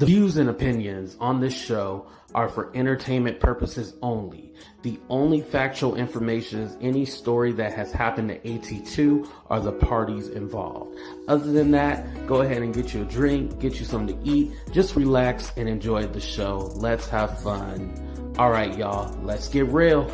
The views and opinions on this show are for entertainment purposes only. The only factual information is any story that has happened to AT2 or the parties involved. Other than that, go ahead and get you a drink, get you something to eat, just relax and enjoy the show. Let's have fun. All right, y'all, let's get real.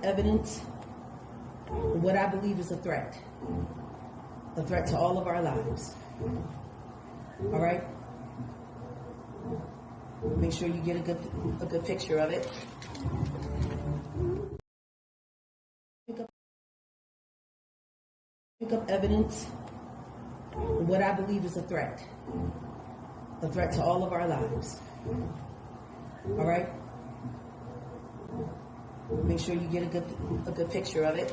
Evidence, what I believe is a threat to all of our lives. All right? Make sure you get a good picture of it. Pick up evidence, what I believe is a threat to all of our lives. All right? Make sure you get a good picture of it.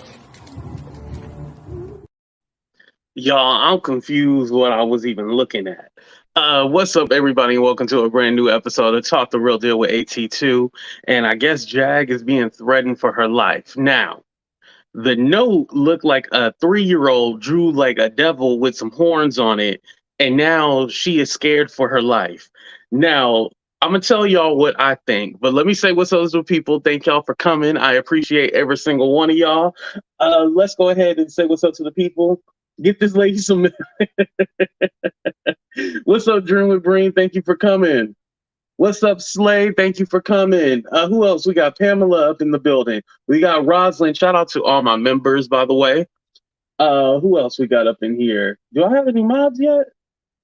Y'all, I'm confused what I was even looking at. What's up, everybody, and welcome to a brand new episode of Talk the Real Deal with AT2. And I guess Jag is being threatened for her life. Now, the note looked like a 3-year-old drew like a devil with some horns on it, and now she is scared for her life. Now, I'm going to tell y'all what I think, but let me say what's up to people. Thank y'all for coming. I appreciate every single one of y'all. Let's go ahead and say what's up to the people. Get this lady some... What's up, Dream with Breen? Thank you for coming. What's up, Slay? Thank you for coming. Who else? We got Pamela up in the building. We got Rosalind. Shout out to all my members, by the way. Who else we got up in here? Do I have any mods yet?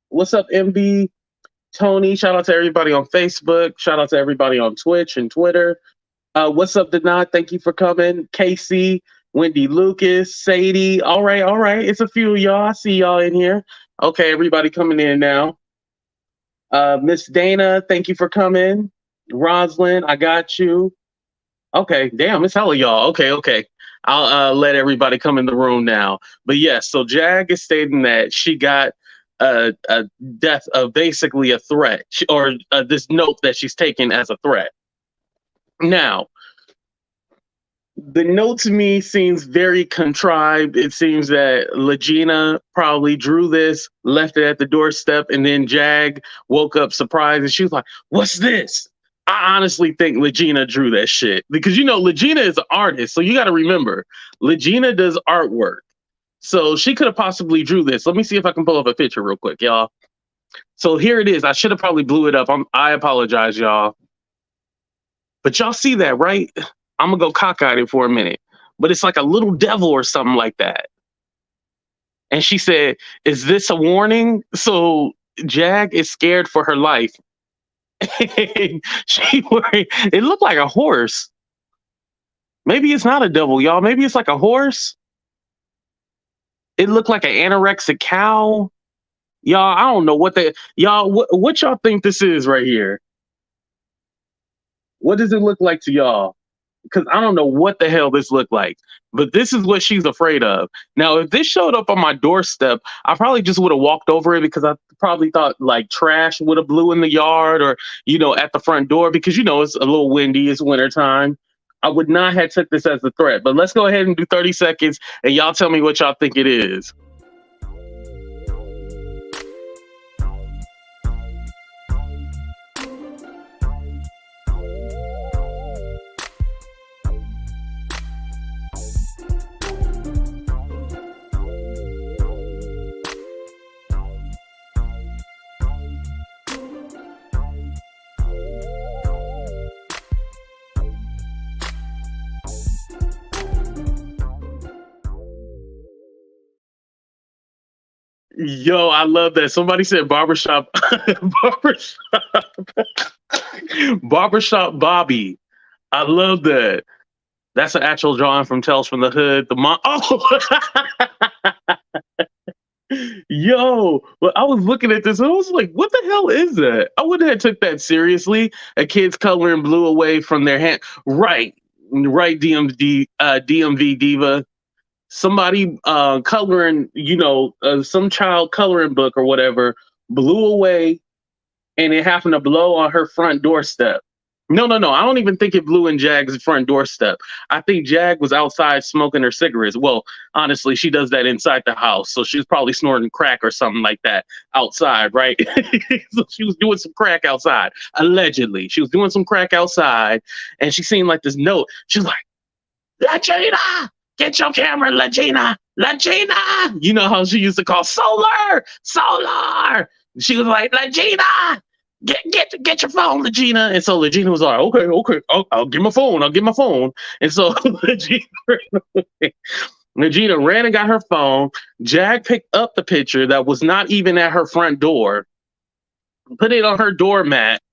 What's up, MB? Tony, shout out to everybody on Facebook. Shout out to everybody on Twitch and Twitter. What's up, Denad? Thank you for coming. Casey, Wendy Lucas, Sadie. All right. It's a few of y'all. I see y'all in here. Okay, everybody coming in now. Miss Dana, thank you for coming. Rosalind, I got you. Okay, damn, it's hella y'all. Okay. I'll let everybody come in the room now. But yes, so Jag is stating that she got a death of basically a threat, or this note that she's taken as a threat. Now, the note to me seems very contrived. It seems that Lagena probably drew this, left it at the doorstep, and then Jag woke up surprised and she was like, "What's this?" I honestly think Lagena drew that shit because, you know, Lagena is an artist. So you got to remember, Lagena does artwork. So she could have possibly drew this. Let me see if I can pull up a picture real quick, y'all. So here it is. I should have probably blew it up. I apologize, y'all. But y'all see that, right? I'm going to go cockeyed it for a minute. But it's like a little devil or something like that. And she said, "Is this a warning?" So Jag is scared for her life. It looked like a horse. Maybe it's not a devil, y'all. Maybe it's like a horse. It looked like an anorexic cow. Y'all, I don't know what what y'all think this is right here. What does it look like to y'all? Because I don't know what the hell this looked like. But this is what she's afraid of. Now, if this showed up on my doorstep, I probably just would have walked over it because I probably thought like trash would have blew in the yard or, you know, at the front door because, you know, it's a little windy. It's wintertime. I would not have took this as a threat. But let's go ahead and do 30 seconds and y'all tell me what y'all think it is. Yo, I love that. Somebody said barbershop, barbershop, barbershop Bobby. I love that. That's an actual drawing from Tales from the Hood. The mom. Oh, yo. Well, I was looking at this and I was like, "What the hell is that?" I wouldn't have took that seriously. A kid's coloring blew away from their hand. Right, right. DMV diva. Somebody coloring, some child coloring book or whatever blew away, and it happened to blow on her front doorstep. No, no, no. I don't even think it blew in Jag's front doorstep. I think Jag was outside smoking her cigarettes. Well, honestly, she does that inside the house. So she was probably snorting crack or something like that outside, right? So she was doing some crack outside. Allegedly. She was doing some crack outside and she seen like this note. She was like, Lagena, get your camera, Lagena, Lagena. You know how she used to call Solar, Solar. She was like, Lagena. Get your phone, Lagena. And so Lagena was like, okay, I'll get my phone. I'll get my phone. And so Lagena ran and got her phone. Jag picked up the picture that was not even at her front door, put it on her doormat.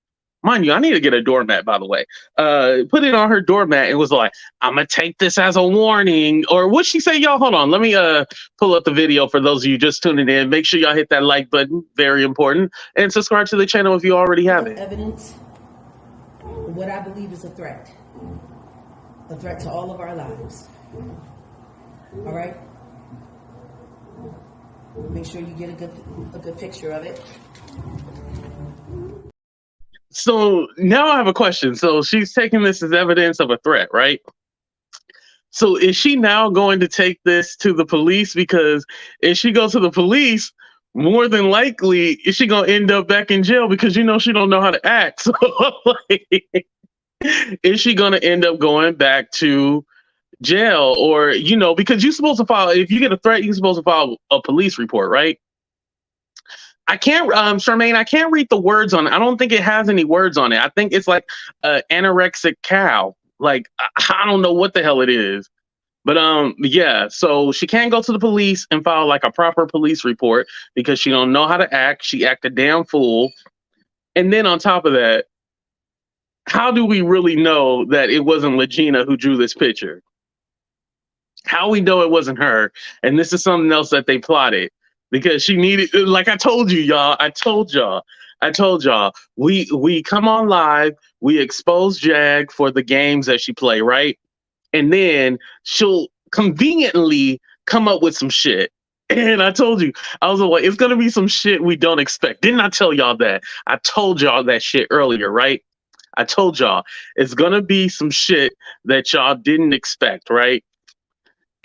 Mind you, I need to get a doormat, by the way. Put it on her doormat and was like, I'm going to take this as a warning. Or what'd she say, y'all? Hold on. Let me pull up the video for those of you just tuning in. Make sure y'all hit that like button. Very important. And subscribe to the channel if you already have it. Evidence, what I believe is a threat to all of our lives. All right? Make sure you get a good picture of it. So now I have a question. So she's taking this as evidence of a threat, right? So is she now going to take this to the police? Because if she goes to the police, more than likely, is she going to end up back in jail because she don't know how to act? So like, is she going to end up going back to jail? Or, because you're supposed to file, if you get a threat, you're supposed to file a police report, right? I can't, Charmaine, I can't read the words on it. I don't think it has any words on it. I think it's like anorexic cow. Like, I don't know what the hell it is. But yeah, so she can't go to the police and file like a proper police report because she don't know how to act. She act a damn fool. And then on top of that, how do we really know that it wasn't Lagena who drew this picture? How we know it wasn't her? And this is something else that they plotted. Because she needed, like I told you, y'all, I told y'all, we come on live, we expose Jag for the games that she play, right? And then she'll conveniently come up with some shit. And I told you, I was like, it's going to be some shit we don't expect. Didn't I tell y'all that? I told y'all that shit earlier, right? I told y'all, it's going to be some shit that y'all didn't expect, right?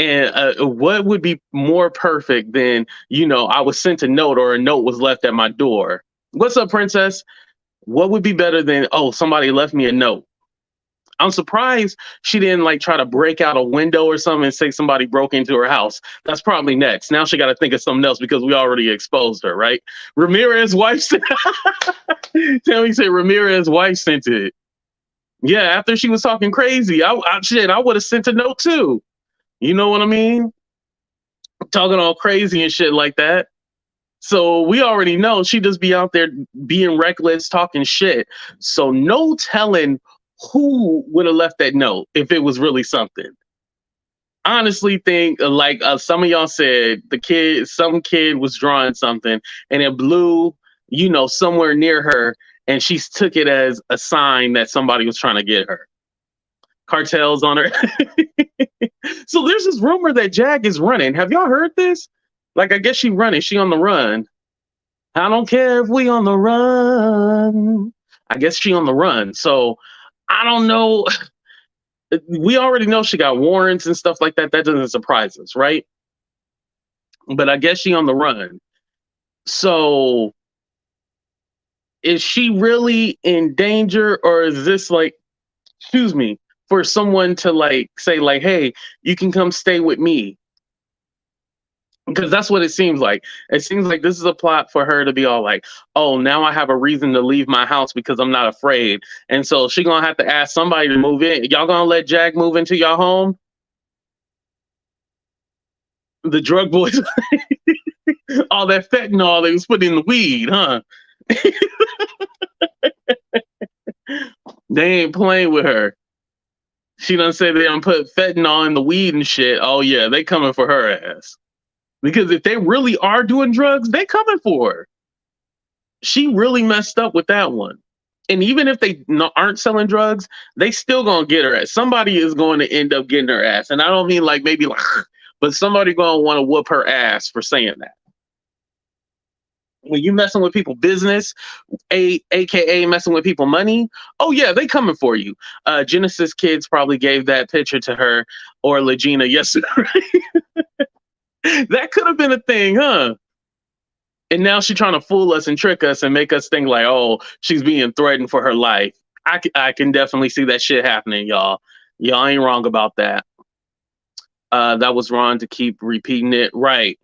And what would be more perfect than, I was sent a note or a note was left at my door. What's up, princess? What would be better than, somebody left me a note? I'm surprised she didn't like try to break out a window or something and say somebody broke into her house. That's probably next. Now she got to think of something else because we already exposed her, right? Ramirez's wife sent Tammy said Ramirez's wife sent it. Yeah, after she was talking crazy, I would have sent a note too. You know what I mean? Talking all crazy and shit like that. So we already know she just be out there being reckless, talking shit. So no telling who would have left that note if it was really something. Honestly think like some of y'all said, some kid was drawing something and it blew, somewhere near her and she took it as a sign that somebody was trying to get her. Cartels on her. So there's this rumor that Jag is running. Have y'all heard this? Like, I guess she running. She on the run. I don't care if we on the run. I guess she on the run. So I don't know. We already know she got warrants and stuff like that. That doesn't surprise us, right? But I guess she on the run. So is she really in danger, or is this like, excuse me, for someone to like say like, hey, you can come stay with me? Because that's what it seems like. It seems like this is a plot for her to be all like, oh, now I have a reason to leave my house because I'm not afraid. And so she gonna have to ask somebody to move in. Y'all gonna let Jag move into your home? The drug boys. All that fentanyl they was putting in the weed, huh? They ain't playing with her. She done said they done put fentanyl in the weed and shit. Oh yeah, they coming for her ass. Because if they really are doing drugs, they coming for her. She really messed up with that one. And even if they aren't selling drugs, they still gonna get her ass. Somebody is going to end up getting her ass. And I don't mean like maybe like, but somebody gonna want to whoop her ass for saying that. When you messing with people business, aka messing with people money, oh yeah, they coming for you. Genesis Kids probably gave that picture to her or Lagena yesterday. That could have been a thing, huh? And now she's trying to fool us and trick us and make us think like, oh, she's being threatened for her life. I can definitely see that shit happening, y'all. Y'all ain't wrong about that. That was wrong to keep repeating it. Right.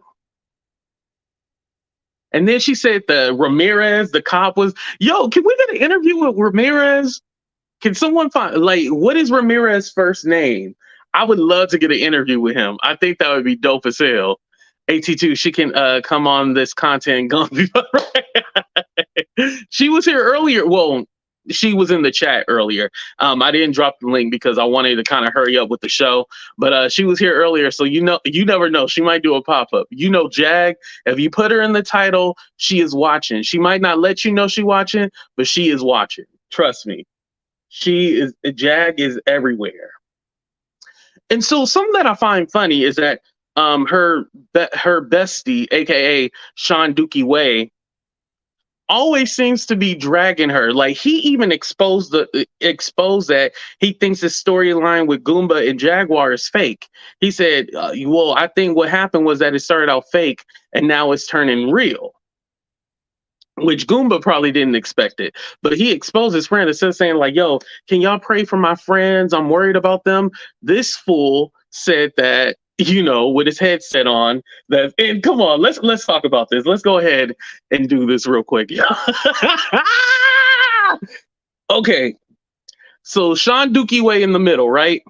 And then she said the Ramirez, the cop was, yo, can we get an interview with Ramirez? Can someone find, like, what is Ramirez's first name? I would love to get an interview with him. I think that would be dope as hell. AT2, she can come on this content. She was here earlier. Well, she was in the chat earlier. I didn't drop the link because I wanted to kind of hurry up with the show. But she was here earlier, so you never know. She might do a pop-up. You know, Jag, if you put her in the title, she is watching. She might not let you know she's watching, but she is watching. Trust me. Jag is everywhere. And so something that I find funny is that her bestie, aka Sean Dookie Way, always seems to be dragging her. Like he even exposed that he thinks the storyline with Goomba and Jaguar is fake. He said, well, I think what happened was that it started out fake and now it's turning real. Which Goomba probably didn't expect it. But he exposed his friend instead of saying like, yo, can y'all pray for my friends? I'm worried about them. This fool said that, you know, with his headset on, that, and come on, let's talk about this. Let's go ahead and do this real quick. Okay. So Sean Dookie Way in the middle, right?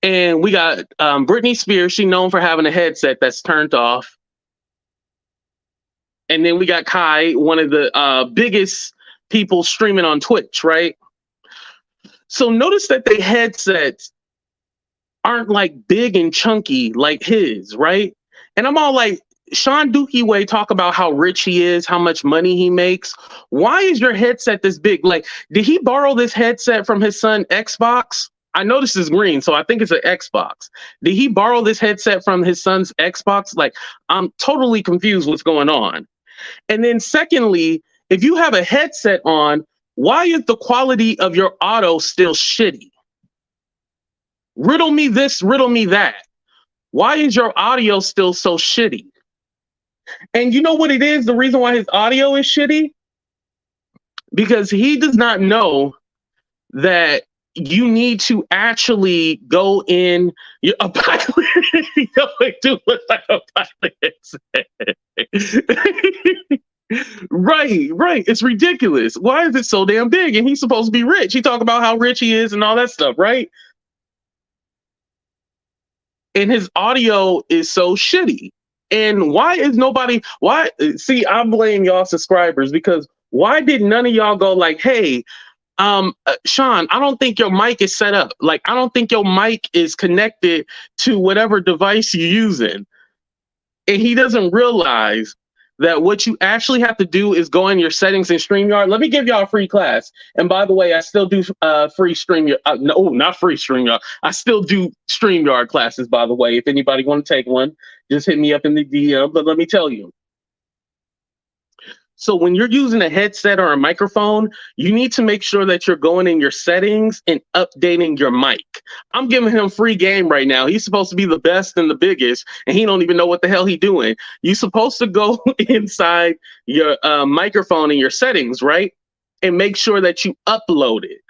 And we got Britney Spears. She's known for having a headset that's turned off. And then we got Kai, one of the biggest people streaming on Twitch, right? So notice that the headsets aren't like big and chunky like his, right? And I'm all like, Sean Dookie Way talk about how rich he is, how much money he makes. Why is your headset this big? Like, did he borrow this headset from his son Xbox? I know this is green, so I think it's an Xbox. Did he borrow this headset from his son's Xbox? Like, I'm totally confused what's going on. And then secondly, if you have a headset on, why is the quality of your audio still shitty? Riddle me this, riddle me that. Why is your audio still so shitty? And you know what it is? The reason why his audio is shitty? Because he does not know that you need to actually go in a pilot. It do look like a pilot. Right. It's ridiculous. Why is it so damn big? And he's supposed to be rich. He talk about how rich he is and all that stuff, right? And his audio is so shitty. And why is nobody, see, I blame y'all subscribers because why did none of y'all go like, hey, Sean, I don't think your mic is set up. Like, I don't think your mic is connected to whatever device you're using. And he doesn't realize that what you actually have to do is go in your settings in StreamYard. Let me give y'all a free class. And by the way, I still do free StreamYard. No, not free StreamYard. I still do StreamYard classes, by the way. If anybody want to take one, just hit me up in the DM. But let me tell you. So when you're using a headset or a microphone, you need to make sure that you're going in your settings and updating your mic. I'm giving him free game right now. He's supposed to be the best and the biggest, and he don't even know what the hell he's doing. You're supposed to go inside your microphone and your settings, right? And make sure that you upload it.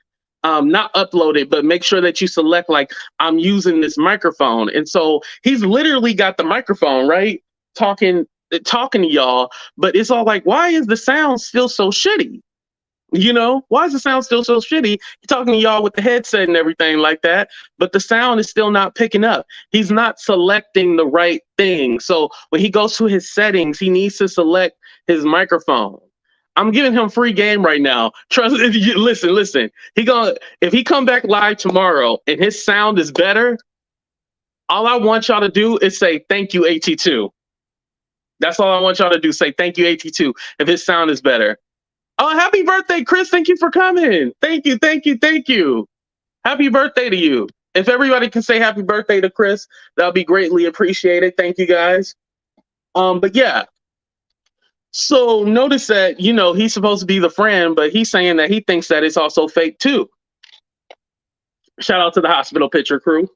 Not upload it, but make sure that you select like, I'm using this microphone. And so he's literally got the microphone, right? Talking to y'all, but it's all like, why is the sound still so shitty? You know, why is the sound still so shitty? He's talking to y'all with the headset and everything like that, but the sound is still not picking up. He's not selecting the right thing. So when he goes to his settings, he needs to select his microphone. I'm giving him free game right now. Trust. Listen. If he come back live tomorrow and his sound is better, all I want y'all to do is say thank you, AT2. That's all I want y'all to do. Say thank you, AT2. If his sound is better. Oh, happy birthday, Chris. Thank you for coming. Thank you. Happy birthday to you. If everybody can say happy birthday to Chris, that'll be greatly appreciated. Thank you, guys. But yeah. So notice that, you know, he's supposed to be the friend, but he's saying that he thinks that it's also fake too. Shout out to the hospital picture crew.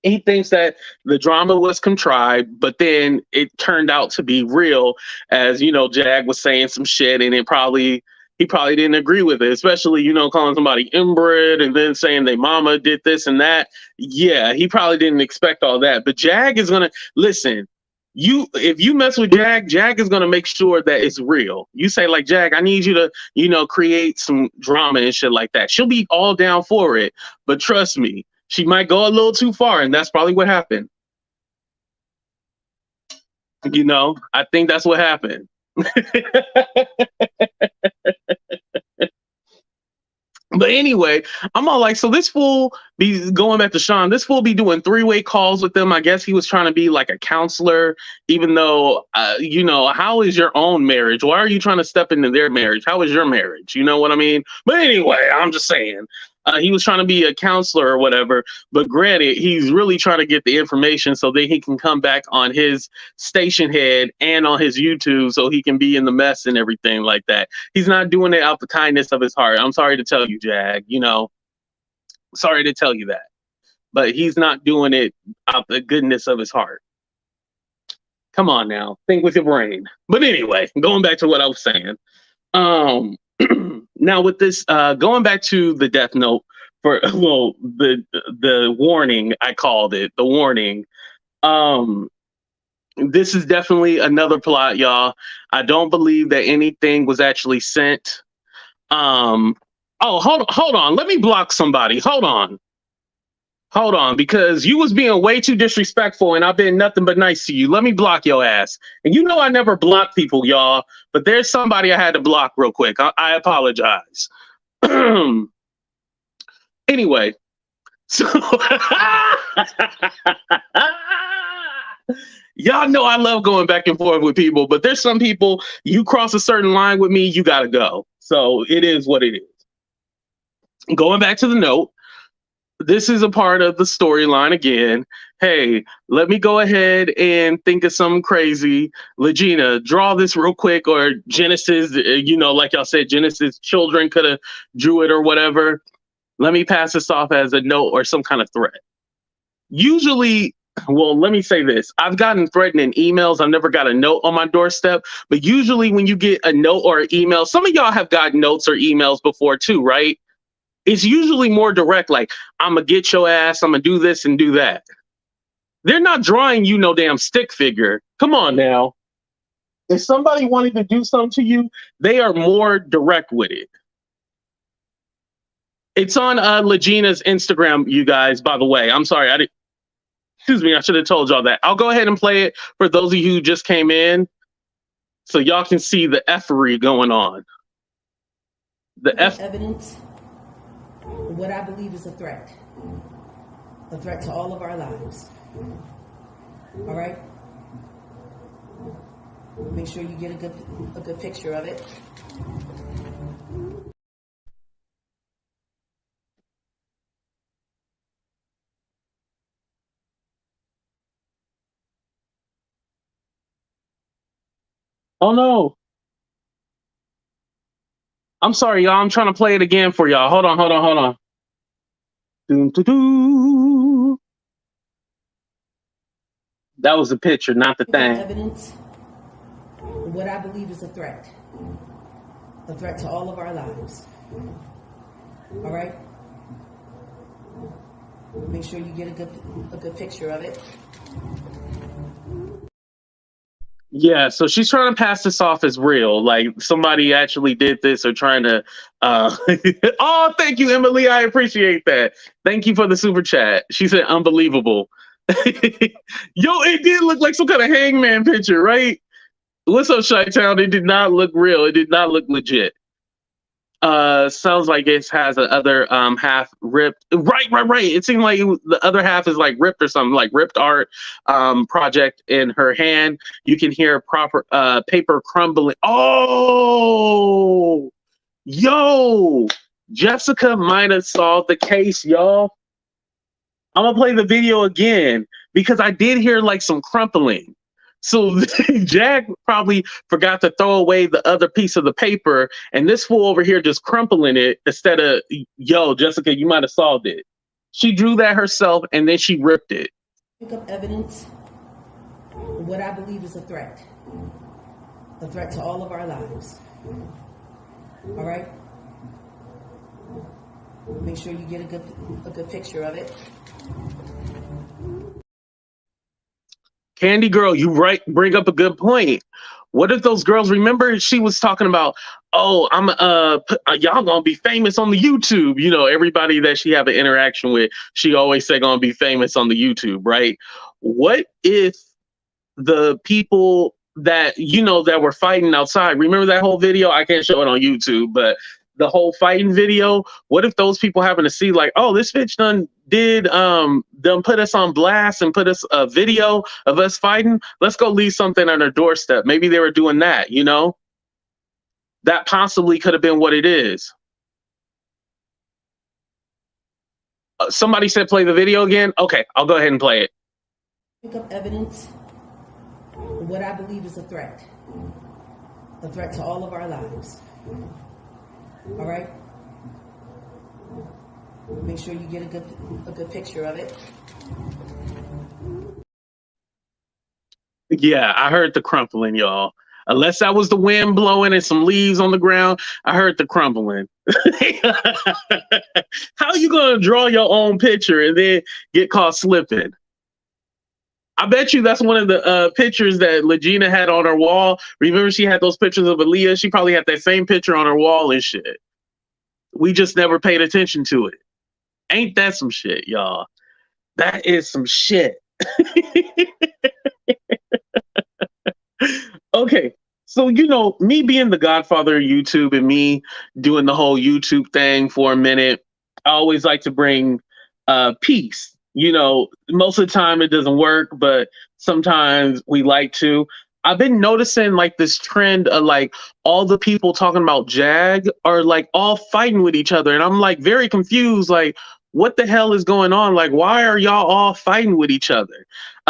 He thinks that the drama was contrived, but then it turned out to be real, as you know, Jag was saying some shit, and he probably didn't agree with it, especially, you know, calling somebody inbred and then saying their mama did this and that. Yeah, he probably didn't expect all that. But Jag is gonna listen. If you mess with Jag is gonna make sure that it's real. You say like, Jag, I need you to, you know, create some drama and shit like that. She'll be all down for it, but trust me, she might go a little too far, and that's probably what happened. You know, I think that's what happened. But anyway, I'm all like, so this fool be going back to Sean, this fool be doing 3-way calls with them. I guess he was trying to be like a counselor, even though, you know, how is your own marriage? Why are you trying to step into their marriage? How is your marriage? You know what I mean? But anyway, I'm just saying. He was trying to be a counselor or whatever, but granted, he's really trying to get the information so that he can come back on his station head and on his YouTube so he can be in the mess and everything like that. He's not doing it out the kindness of his heart. I'm sorry to tell you, Jag, you know, sorry to tell you that, but he's not doing it out the goodness of his heart. Come on now, think with your brain. But anyway, going back to what I was saying. Now with this, going back to the death note for, well, the warning, I called it the warning. This is definitely another plot, y'all. I don't believe that anything was actually sent. Oh, hold on. Let me block somebody. Hold on, because you was being way too disrespectful and I've been nothing but nice to you. Let me block your ass. And you know I never block people, y'all, but there's somebody I had to block real quick. I apologize. Anyway, so y'all know I love going back and forth with people, but there's some people, you cross a certain line with me, you gotta go. So it is what it is. Going back to the note, this is a part of the storyline again. Hey, let me go ahead and think of something crazy. Lagena, draw this real quick, or Genesis, you know, like y'all said, Genesis children could have drew it or whatever. Let me pass this off as a note or some kind of threat. Usually, well, let me say this. I've gotten threatening emails. I've never got a note on my doorstep. But usually when you get a note or an email, some of y'all have gotten notes or emails before too, right? It's usually more direct, like, I'm going to get your ass, I'm going to do this and do that. They're not drawing you no damn stick figure. Come on now. If somebody wanted to do something to you, they are more direct with it. It's on Lagena's Instagram, you guys, by the way. I'm sorry. Excuse me, I should have told y'all that. I'll go ahead and play it for those of you who just came in so y'all can see the effery going on. The evidence. What I believe is a threat to all of our lives. All right? Make sure you get a good picture of it. Oh no. I'm sorry, y'all. I'm trying to play it again for y'all. Hold on. Doo-doo-doo. That was the picture, not the thing. Evidence. What I believe is a threat to all of our lives. All right? Make sure you get a good picture of it. Yeah, so she's trying to pass this off as real, like somebody actually did this or trying to. Uh, oh, thank you, Emily. I appreciate that. Thank you for the super chat. She said, "Unbelievable." Yo, it did look like some kind of hangman picture, right? What's up, Chi-Town? It did not look real. It did not look legit. Sounds like it has the other half ripped. Right. It seemed like the other half is like ripped or something, like ripped art project in her hand. You can hear proper paper crumbling. Oh, yo, Jessica might have solved the case, y'all. I'm gonna play the video again because I did hear like some crumpling. So Jag probably forgot to throw away the other piece of the paper, and this fool over here just crumpling it instead of, yo, Jessica, you might have solved it. She drew that herself and then she ripped it. Pick up evidence, what I believe is a threat to all of our lives. All right? Make sure you get a good picture of it. Candy Girl, you bring up a good point. What if those girls, remember she was talking about, oh, I'm y'all gonna be famous on the YouTube. You know, everybody that she have an interaction with, she always say gonna be famous on the YouTube, right? What if the people that, you know, that were fighting outside, remember that whole video? I can't show it on YouTube, but the whole fighting video, what if those people happen to see like, oh, this bitch done put us on blast and put us a video of us fighting? Let's go leave something on their doorstep. Maybe they were doing that, you know? That possibly could have been what it is. Somebody said play the video again. Okay, I'll go ahead and play it. Pick up evidence, what I believe is a threat to all of our lives. All right? Make sure you get a good picture of it. Yeah, I heard the crumpling, y'all. Unless that was the wind blowing and some leaves on the ground, I heard the crumpling. How you gonna draw your own picture and then get caught slipping? I bet you that's one of the pictures that Lagena had on her wall. Remember, she had those pictures of Aaliyah? She probably had that same picture on her wall and shit. We just never paid attention to it. Ain't that some shit, y'all? That is some shit. Okay, so, you know, me being the godfather of YouTube and me doing the whole YouTube thing for a minute, I always like to bring peace. You know, most of the time it doesn't work, but sometimes we like to. I've been noticing like this trend of like all the people talking about Jag are like all fighting with each other. And I'm like very confused. Like, what the hell is going on? Like, why are y'all all fighting with each other?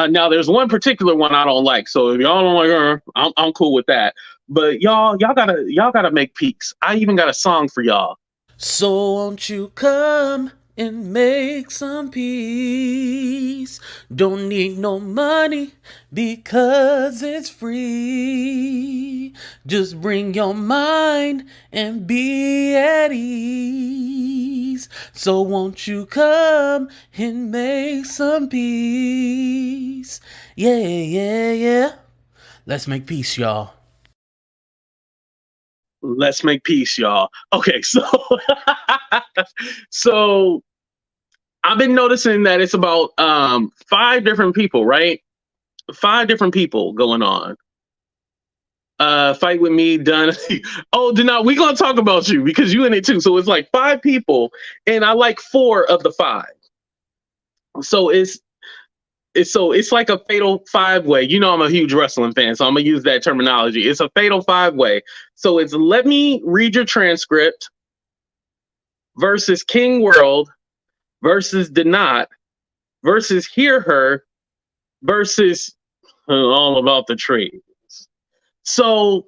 Now, there's one particular one I don't like. So if y'all don't like her, I'm cool with that. But y'all gotta make peace. I even got a song for y'all. So won't you come and make some peace? Don't need no money because it's free. Just bring your mind and be at ease. So won't you come and make some peace? Yeah. Let's make peace, y'all. Let's make peace, y'all. Okay, so so I've been noticing that it's about 5 different people, right? 5 different people going on. Fight with me, done. Oh, Denal, we gonna talk about you because you in it too. So it's like 5 people, and I like 4 of the 5. So it's like a fatal 5-way. You know, I'm a huge wrestling fan, so I'm gonna use that terminology. It's a fatal 5-way. So it's let me read your transcript versus King World versus Denot versus Hear Her versus All About the Trades. So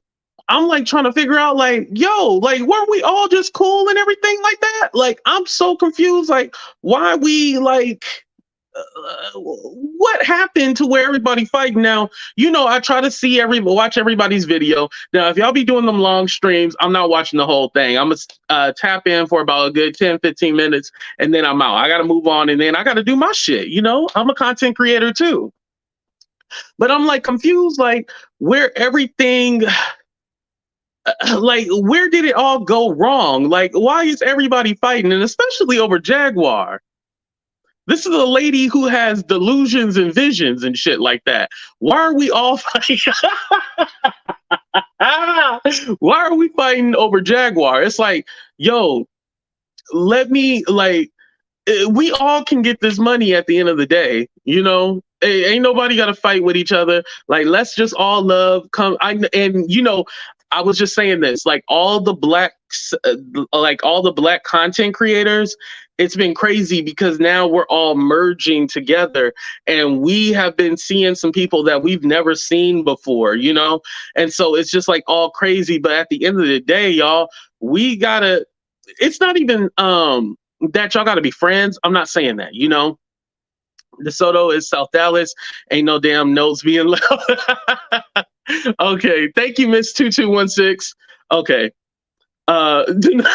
I'm like trying to figure out like, yo, like, weren't we all just cool and everything like that? Like, I'm so confused. Like, why we like, what happened to where everybody fighting now? You know, I try to watch everybody's video. Now, if y'all be doing them long streams, I'm not watching the whole thing. I'm gonna tap in for about a good 10-15 minutes and then I'm out. I gotta move on and then I gotta do my shit. You know, I'm a content creator too. But I'm like confused, like where everything, like where did it all go wrong? Like why is everybody fighting, and especially over Jaguar? This is a lady who has delusions and visions and shit like that. Why are we all fighting? Why are we fighting over Jaguar? It's like, yo, let me like we all can get this money at the end of the day, you know. Ain't nobody got to fight with each other. Like, let's just all love. Come, and you know, I was just saying this. Like all the black content creators, it's been crazy because now we're all merging together, and we have been seeing some people that we've never seen before, you know. And so it's just like all crazy. But at the end of the day, y'all, we gotta. It's not even that y'all gotta be friends. I'm not saying that, you know. DeSoto is South Dallas. Ain't no damn notes being left. Okay, thank you, Miss 2216. Okay. Do not,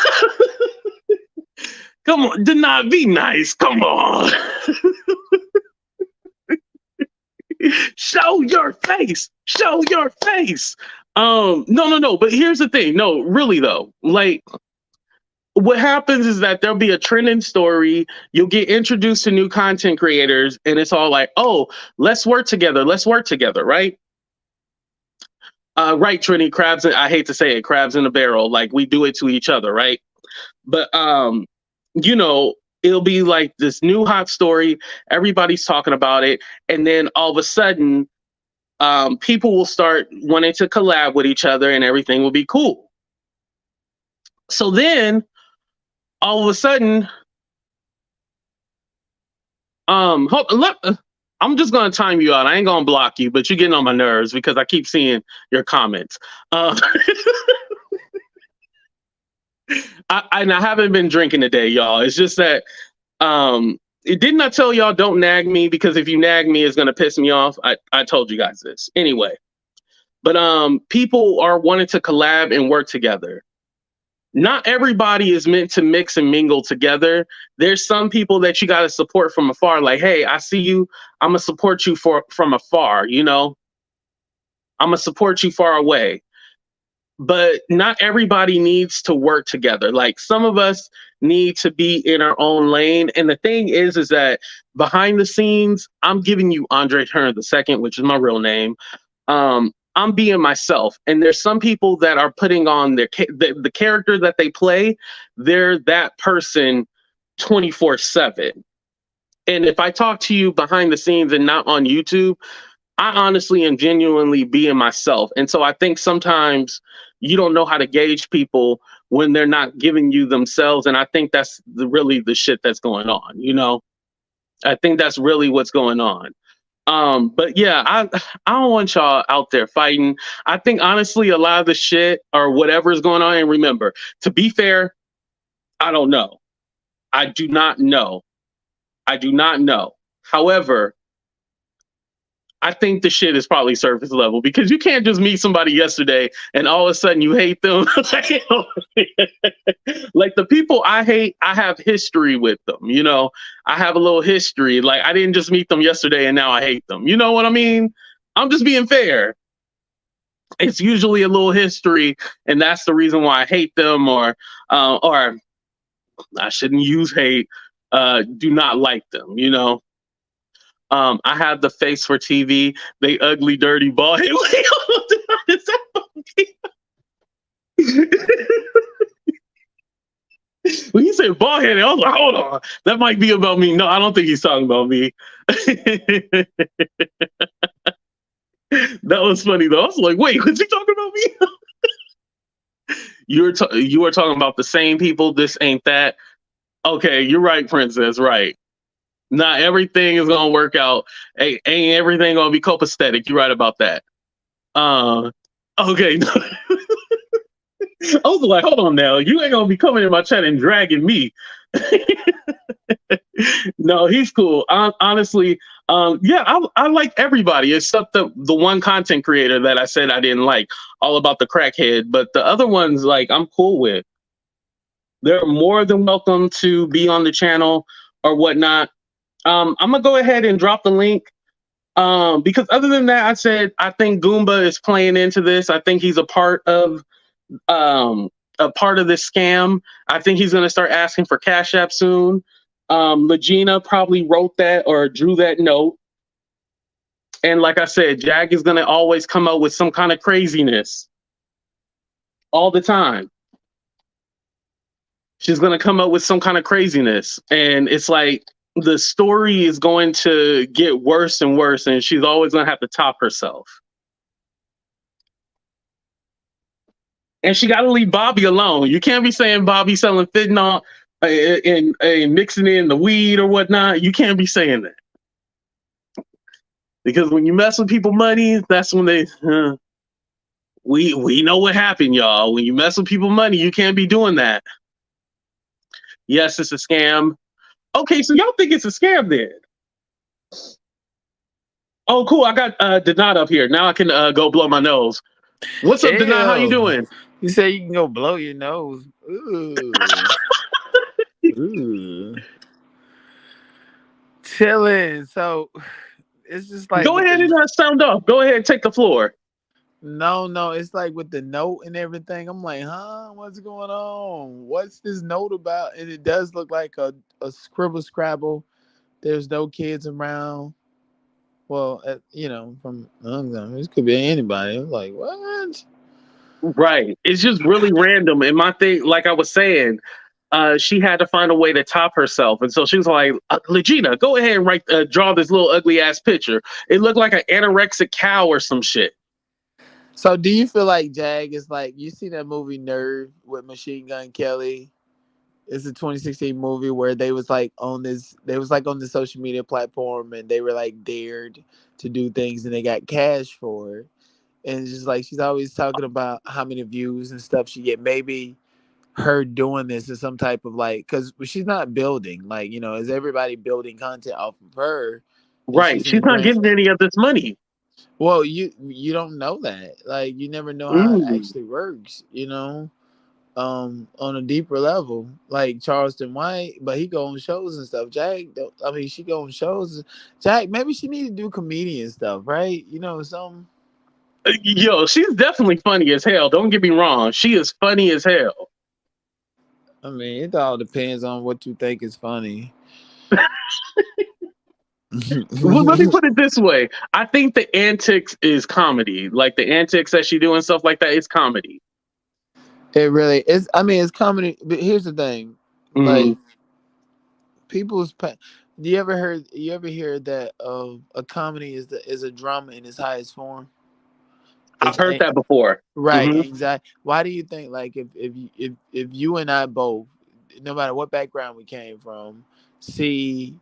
come on, do not be nice. Come on. Show your face. Show your face. No. But here's the thing. No, really though. Like, what happens is that there'll be a trending story. You'll get introduced to new content creators, and it's all like, "Oh, let's work together. Let's work together." Right? Right, Trini. Crabs. I hate to say it. Crabs in a barrel. Like we do it to each other, right? But you know, it'll be like this new hot story. Everybody's talking about it, and then all of a sudden, people will start wanting to collab with each other, and everything will be cool. So then all of a sudden, I'm just gonna time you out. I ain't gonna block you, but you're getting on my nerves because I keep seeing your comments. I haven't been drinking today, y'all. It's just that didn't I tell y'all don't nag me, because if you nag me, it's gonna piss me off. I told you guys this anyway. But people are wanting to collab and work together. Not everybody is meant to mix and mingle together. There's some people that you got to support from afar. Like, hey, I see you. I'm going to support you from afar, you know. I'm going to support you far away. But not everybody needs to work together. Like some of us need to be in our own lane. And the thing is that behind the scenes, I'm giving you Andre Turner II, which is my real name. I'm being myself, and there's some people that are putting on the character that they play. They're that person 24/7. And if I talk to you behind the scenes and not on YouTube, I honestly and genuinely being myself. And so I think sometimes you don't know how to gauge people when they're not giving you themselves. And I think that's really the shit that's going on. You know, I think that's really what's going on. But yeah, I don't want y'all out there fighting. I think honestly, a lot of the shit or whatever is going on. And remember, to be fair, I don't know. I do not know. However, I think the shit is probably surface level, because you can't just meet somebody yesterday and all of a sudden you hate them. Like the people I hate, I have history with them. You know, I have a little history. Like I didn't just meet them yesterday and now I hate them. You know what I mean? I'm just being fair. It's usually a little history, and that's the reason why I hate them, or I shouldn't use hate. Do not like them. You know. I have the face for TV. They ugly, dirty, bald head. When he said bald headed, I was like, hold on, that might be about me. No, I don't think he's talking about me. That was funny though. I was like, wait, was he talking about me? You are talking about the same people. This ain't that. Okay, you're right, Princess. Right. Not everything is gonna work out. Ain't everything gonna be copacetic. You're right about that. Okay. I was like, hold on now. You ain't gonna be coming in my chat and dragging me. No, he's cool. Honestly, yeah, I like everybody except the one content creator that I said I didn't like, all about the crackhead. But the other ones, like, I'm cool with. They're more than welcome to be on the channel or whatnot. I'm gonna go ahead and drop the link Because other than that, I think Goomba is playing into this. I think he's um a part of this scam. I think he's gonna start asking for Cash App soon. Lagena probably wrote that or drew that note. And like I said, Jag is gonna always come up with some kind of craziness all the time. She's gonna come up with some kind of craziness, and it's like the story is going to get worse and worse, and she's always gonna have to top herself. And she got to leave Bobby alone. You can't be saying Bobby selling fentanyl and mixing in the weed or whatnot. You can't be saying that, because when you mess with people money, that's when they we know what happened, y'all. When you mess with people money, you can't be doing that. Yes, it's a scam. Okay, so y'all think it's a scam then? Oh, cool. I got Denat up here. Now I can go blow my nose. What's up, Denat? How you doing? You say you can go blow your nose. Ooh. Ooh. Chilling. So it's just like Go ahead and sound off. Go ahead and take the floor. No, it's like with the note and everything. I'm like, huh? What's going on? What's this note about? And it does look like a scribble scrabble. There's no kids around. Well, from this could be anybody. I'm like, what? Right. It's just really random. And my thing, like I was saying, she had to find a way to top herself. And so she was like, Legina, go ahead and draw this little ugly ass picture. It looked like an anorexic cow or some shit. So do you feel like Jag is like, you see that movie Nerve with Machine Gun Kelly? It's a 2016 movie where they was like on the social media platform, and they were like dared to do things, and they got cash for it. And it's just like she's always talking about how many views and stuff she get. Maybe her doing this is some type of like, because she's not building, like, is everybody building content off of her? And Right. She's not getting any of this money. Well, you don't know that. Like, you never know how it actually works, on a deeper level. Like Charleston White, but he go on shows and stuff. She go on shows. Jag, maybe she need to do comedian stuff, right? Some. Yo, she's definitely funny as hell. Don't get me wrong. She is funny as hell. I mean, it all depends on what you think is funny. Well, let me put it this way. I think the antics is comedy. Like the antics that she do and stuff like that is comedy. It really is. I mean, it's comedy. But here's the thing. Like, people's... Do you ever hear that a comedy is a drama in its highest form? I've heard that before. Right, exactly. Why do you think, like, if you and I both, no matter what background we came from, see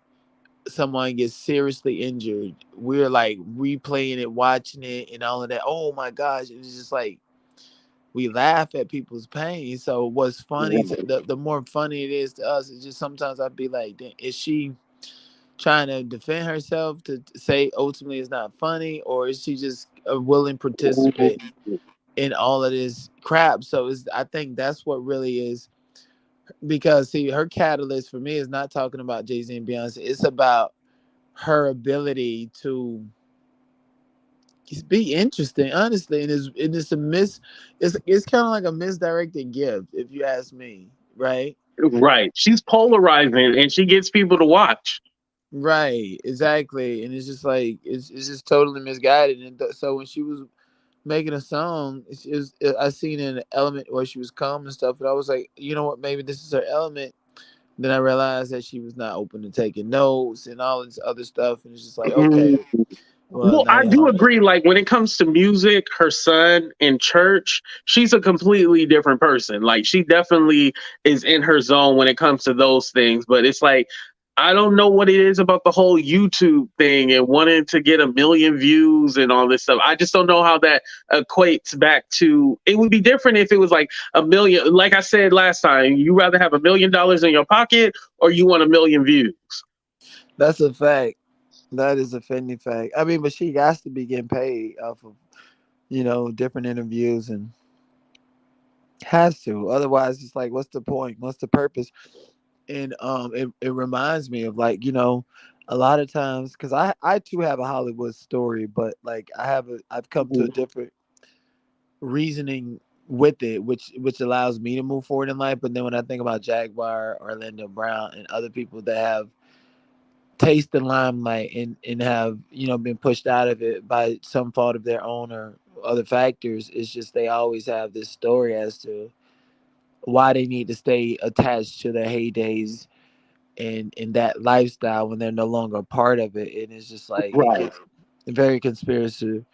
someone get seriously injured, we're like replaying it, watching it, and all of that. Oh my gosh, it's just like we laugh at people's pain. So what's funny? The more funny it is to us, it's just sometimes I'd be like, is she trying to defend herself to say ultimately it's not funny, or is she just a willing participant in all of this crap? So I think that's what really is, because see, her catalyst for me is not talking about Jay-Z and Beyonce. It's about her ability to just be interesting, honestly. And it's kind of like a misdirected gift, if you ask me, right? Right. She's polarizing and she gets people to watch. Right, exactly. And it's just like it's just totally misguided. And so when she was making a song, I seen an element where she was calm and stuff, and I was like, you know what, maybe this is her element. Then I realized that she was not open to taking notes and all this other stuff, and it's just like, okay, Well, I do agree. Like when it comes to music, her son in church, she's a completely different person. Like she definitely is in her zone when it comes to those things. But it's like, I don't know what it is about the whole YouTube thing and wanting to get 1 million views and all this stuff. I just don't know how that equates back to. It would be different if it was like 1 million. Like I said last time, you rather have $1 million in your pocket or you want 1 million views. That's a fact. That is a offending fact. I mean, but she has to be getting paid off of, different interviews, and has to. Otherwise, it's like, what's the point? What's the purpose? And it reminds me of, like, A lot of times, because I too have a Hollywood story, but like I've come to a Mhm. different reasoning with it, which allows me to move forward in life. But then when I think about Jaguar, Orlando Brown, and other people that have tasted the limelight and have been pushed out of it by some fault of their own or other factors, it's just they always have this story as to why they need to stay attached to their heydays and that lifestyle when they're no longer a part of it. And it's just like it Right. gets very conspiracy,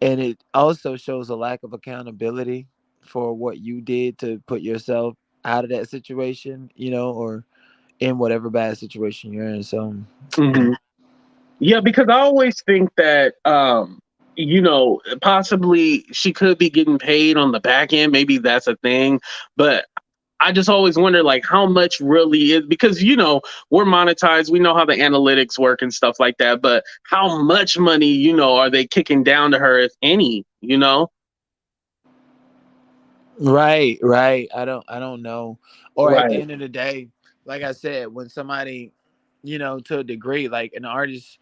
and it also shows a lack of accountability for what you did to put yourself out of that situation, or in whatever bad situation you're in. So Hmm. Yeah, because I always think that possibly she could be getting paid on the back end. Maybe that's a thing, but I just always wonder like how much really is because we're monetized. We know how the analytics work and stuff like that. But how much money are they kicking down to her, if any? right. I don't know. Or at the Right. end of the day, like I said, when somebody, to a degree, like an artist,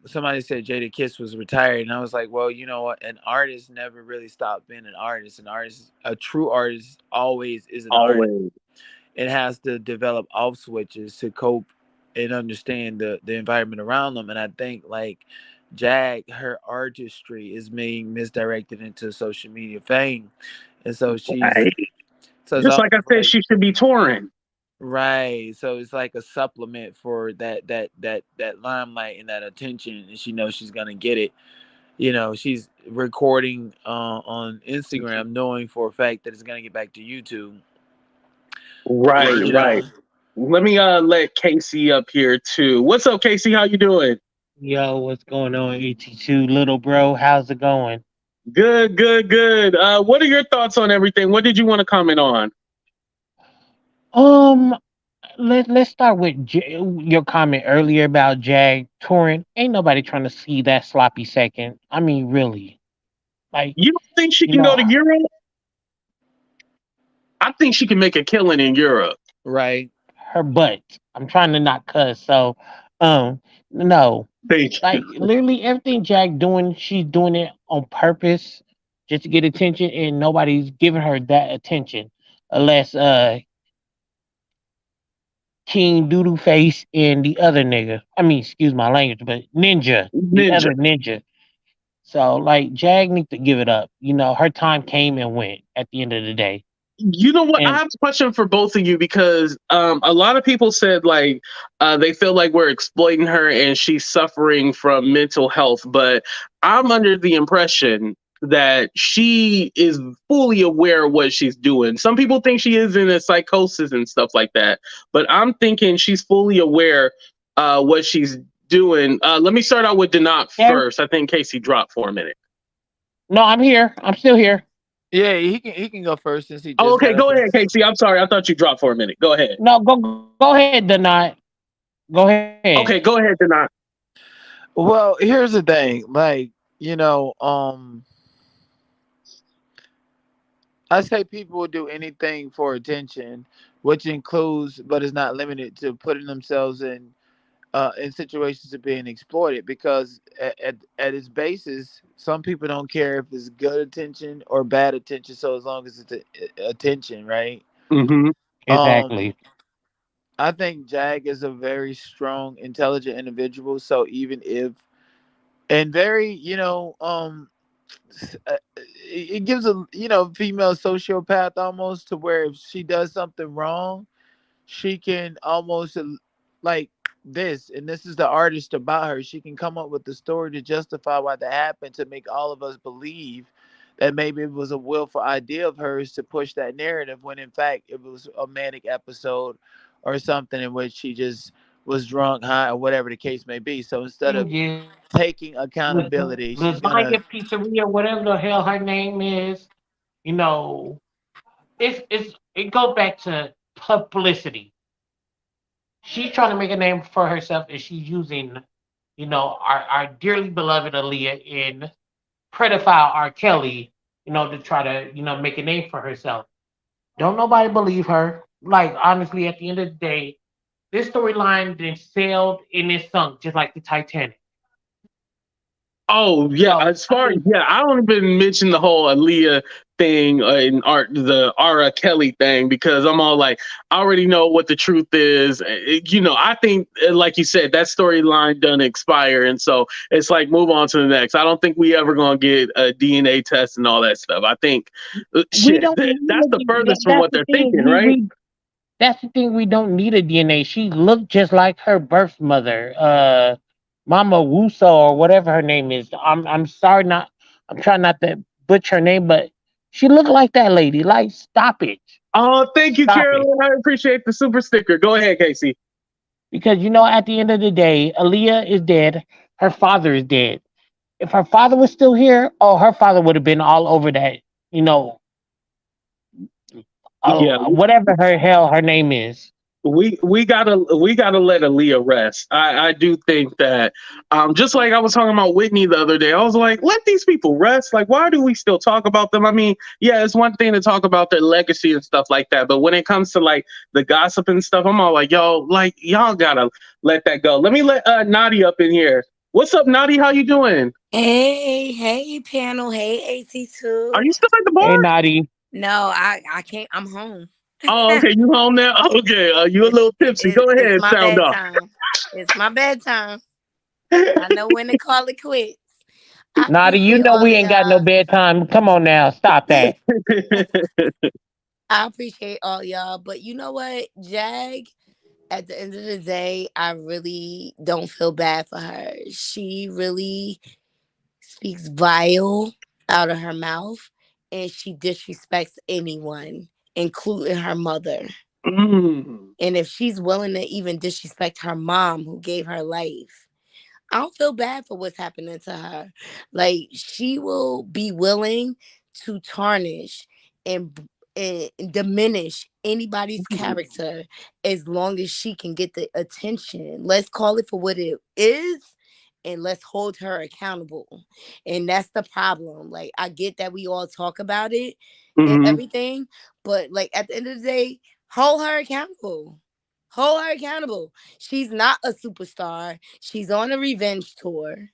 somebody said Jada Kiss was retired, and I was like, well, you know what? An artist never really stopped being an artist. An artist, a true artist, always is an artist. Always. It has to develop off switches to cope and understand the environment around them. And I think like Jag, her artistry is being misdirected into social media fame, and so Right. it's Just like I almost said, like she should be touring. right. So it's like a supplement for that limelight and that attention, and she knows she's gonna get it. She's recording on Instagram, knowing for a fact that it's gonna get back to YouTube. Right, You right. know, Let me let Casey up here too. What's up, Casey? How you doing? Yo, what's going on, ET2 little bro? How's it going? Good, good, good. What are your thoughts on everything? What did you want to comment on? Um, let's start with your comment earlier about Jag touring. Ain't nobody trying to see that sloppy second. I mean, really, like You don't think she you can go know to Europe? I think she can make a killing in Europe. right? her butt. I'm trying to not cuss, so no, Thank you. like literally everything Jag doing, she's doing it on purpose just to get attention, and nobody's giving her that attention unless King Doodoo Face and the other nigga. I mean, excuse my language, but Ninja, the Ninja. other Ninja. So like Jag need to give it up. Her time came and went at the end of the day. You know what? I And have a question for both of you because a lot of people said like they feel like we're exploiting her and she's suffering from mental health, but I'm under the impression that she is fully aware of what she's doing. Some people think she is in a psychosis and stuff like that, but I'm thinking she's fully aware what she's doing. Let me start out with Denot there, first. I think Casey dropped for a minute. no, I'm here. I'm still here. Yeah, he can go first since he Oh, just okay, got up. go ahead, Casey. I'm sorry. I thought you dropped for a minute. Go ahead. No, go ahead, Denot. Go ahead. Okay, go ahead, Denot. Well, here's the thing, like I say people will do anything for attention, which includes, but is not limited to, putting themselves in situations of being exploited. Because at its basis, some people don't care if it's good attention or bad attention, so as long as it's attention, right? Hmm. Um, Exactly. I think Jag is a very strong, intelligent individual. So even if and very, it gives a female sociopath almost, to where if she does something wrong, she can almost like this, and this is the artist about her. She can come up with the story to justify why that happened, to make all of us believe that maybe it was a willful idea of hers to push that narrative, when in fact it was a manic episode or something in which she just was drunk, high, or whatever the case may be. So instead of Thing is, taking accountability, she's gonna Lasagna Pizzeria, whatever the hell her name is, you know, it goes back to publicity. She's trying to make a name for herself, and she's using, our dearly beloved Aaliyah and pedophile R. Kelly, to try to, make a name for herself. Don't nobody believe her. Like, honestly, at the end of the day, this storyline then sailed and it sunk just like the Titanic. Oh yeah, So as I far think I don't even mention the whole Aaliyah thing and the Ara Kelly thing because I'm all like, I already know what the truth is. I think like you said, that storyline done expire, and so it's like move on to the next. I don't think we ever gonna get a DNA test and all that stuff. I think we shit, don't need that's the furthest from that's what the they're thing. thinking, right? That's the thing. We don't need a DNA. She looked just like her birth mother, Mama Wuso or whatever her name is. I'm sorry, not. I'm trying not to butcher her name, but she looked like that lady. Like, stop it, Oh, thank you, stop it. Carolyn. I appreciate the super sticker. Go ahead, Casey. Because at the end of the day, Aaliyah is dead. Her father is dead. If her father was still here, oh, her father would have been all over that. You know, Yeah, whatever her name is. we gotta let Aaliyah rest. I do think that just like I was talking about Whitney the other day, I was like, let these people rest. Like, why do we still talk about them? I mean, yeah, it's one thing to talk about their legacy and stuff like that, but when it comes to like the gossip and stuff, I'm all like, yo, like y'all gotta let that go. Let me let Nadi up in here. What's up, Nadi? How you doing? Hey, panel. Hey, Are AT2. you still at the bar? Hey, Nadi. No, I can't. I'm home. Oh, okay, you home now? Okay, you a little tipsy. Go It's ahead, my sound off. bedtime. It's my bedtime. I know when to call it quits. I Nadi, you appreciate know all we of ain't got no y'all. bedtime. Come on now, stop that. I appreciate all y'all. But you know what, Jag? At the end of the day, I really don't feel bad for her. She really speaks vile out of her mouth, and she disrespects anyone, including her mother. Mm. And if she's willing to even disrespect her mom who gave her life, I don't feel bad for what's happening to her. Like, she will be willing to tarnish and diminish anybody's character as long as she can get the attention. Let's call it for what it is, and let's hold her accountable. And that's the problem. Like, I get that we all talk about it and Mhm. everything, but like at the end of the day, hold her accountable. Hold her accountable. She's not a superstar. She's on a revenge tour.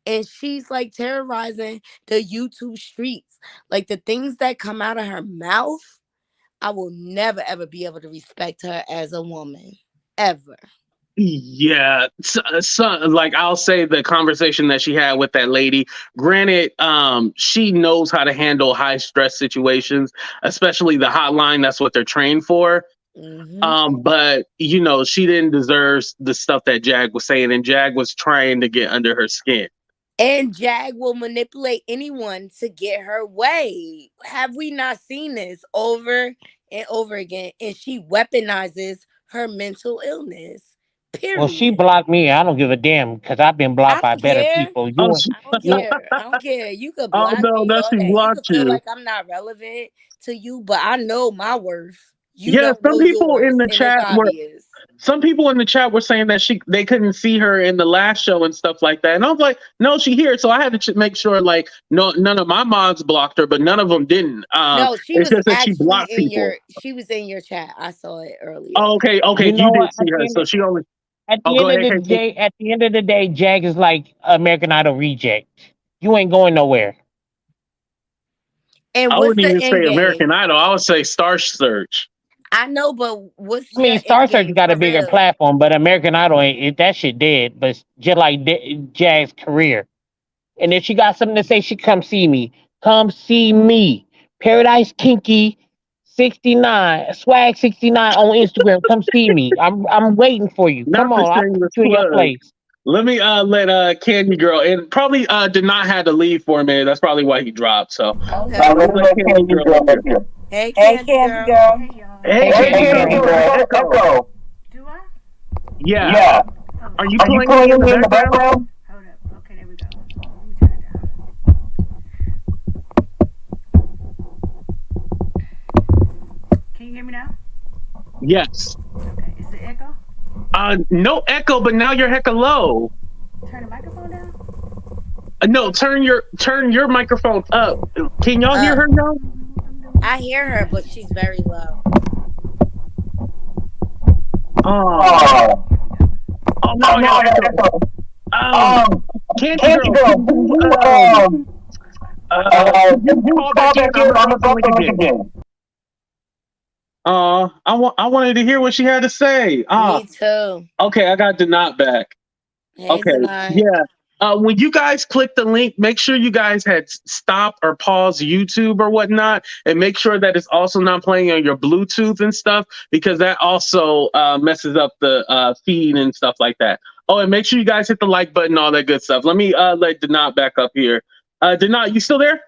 And she's like terrorizing the YouTube streets. Like, the things that come out of her mouth, I will never ever be able to respect her as a woman. Ever. Yeah, like I'll say the conversation that she had with that lady. Granted, she knows how to handle high stress situations, especially the hotline. That's what they're trained for. Hmm. But she didn't deserve the stuff that Jag was saying, and Jag was trying to get under her skin. And Jag will manipulate anyone to get her way. Have we not seen this over and over again? And she weaponizes her mental illness. Well, she Period. blocked me. I don't give a damn because I've been I blocked by don't better care. people. Oh, I don't You, care. I don't care. You could oh block no, me, that's all who that. You could blocked feel you. like I'm not relevant to you, but I know my worth. You Yeah, don't know yours, and it's obvious. some people in the chat were saying that they couldn't see her in the last show and stuff like that, and I was like, no, she here. So I had to make sure, like, no, none of my mods blocked her, but none of them didn't. No, she It's was just that she actually blocked in people. your chat. I saw it earlier. Oh, okay, you you know did what? see her, so she only. At Oh, the go end of ahead, the Casey. day, Jag is like American Idol reject. You ain't going nowhere. And I what's wouldn't the even end say American game? Idol. I would say Star Search. I know, but what's I your mean, Star end Search game got a for bigger real? platform, but American Idol that shit dead. But just like Jag's career. And if she got something to say, she come see me. Come see me. Paradise Kinky 69, Swag 69 on Instagram. Come see me. I'm waiting for you. Not Come the on, I'll put shameless you in your plug. place. Let me let Candy Girl, and probably did not have to leave for a minute. That's probably why he dropped. So Okay. let me let Candy Girl up here. Hey, Candy girl. Hey y'all. Hey, Hey, Candy Candy Girl, Girl. you got echo. Do I? Yeah. Hold Are up. you pulling me in the background? Hold up. Okay, there we go. Let me turn it down. Can you hear me now? Yes. Okay. Is it echo? No echo, but now you're hecka low. Turn the microphone down? No, turn your microphone up. Can y'all hear her now? I hear her, but she's very low. Oh, oh, now I got echo. Candy Girl, you call back in. I'm gonna go again. I wanted to hear what she had to say. Me too. Okay, I got Denat back. Hey, Okay, tonight. yeah. When you guys click the link, make sure you guys had stop or pause YouTube or whatnot, and make sure that it's also not playing on your Bluetooth and stuff, because that also messes up the feed and stuff like that. Oh, and make sure you guys hit the like button, all that good stuff. Let me let Denat back up here. Denat, you still there?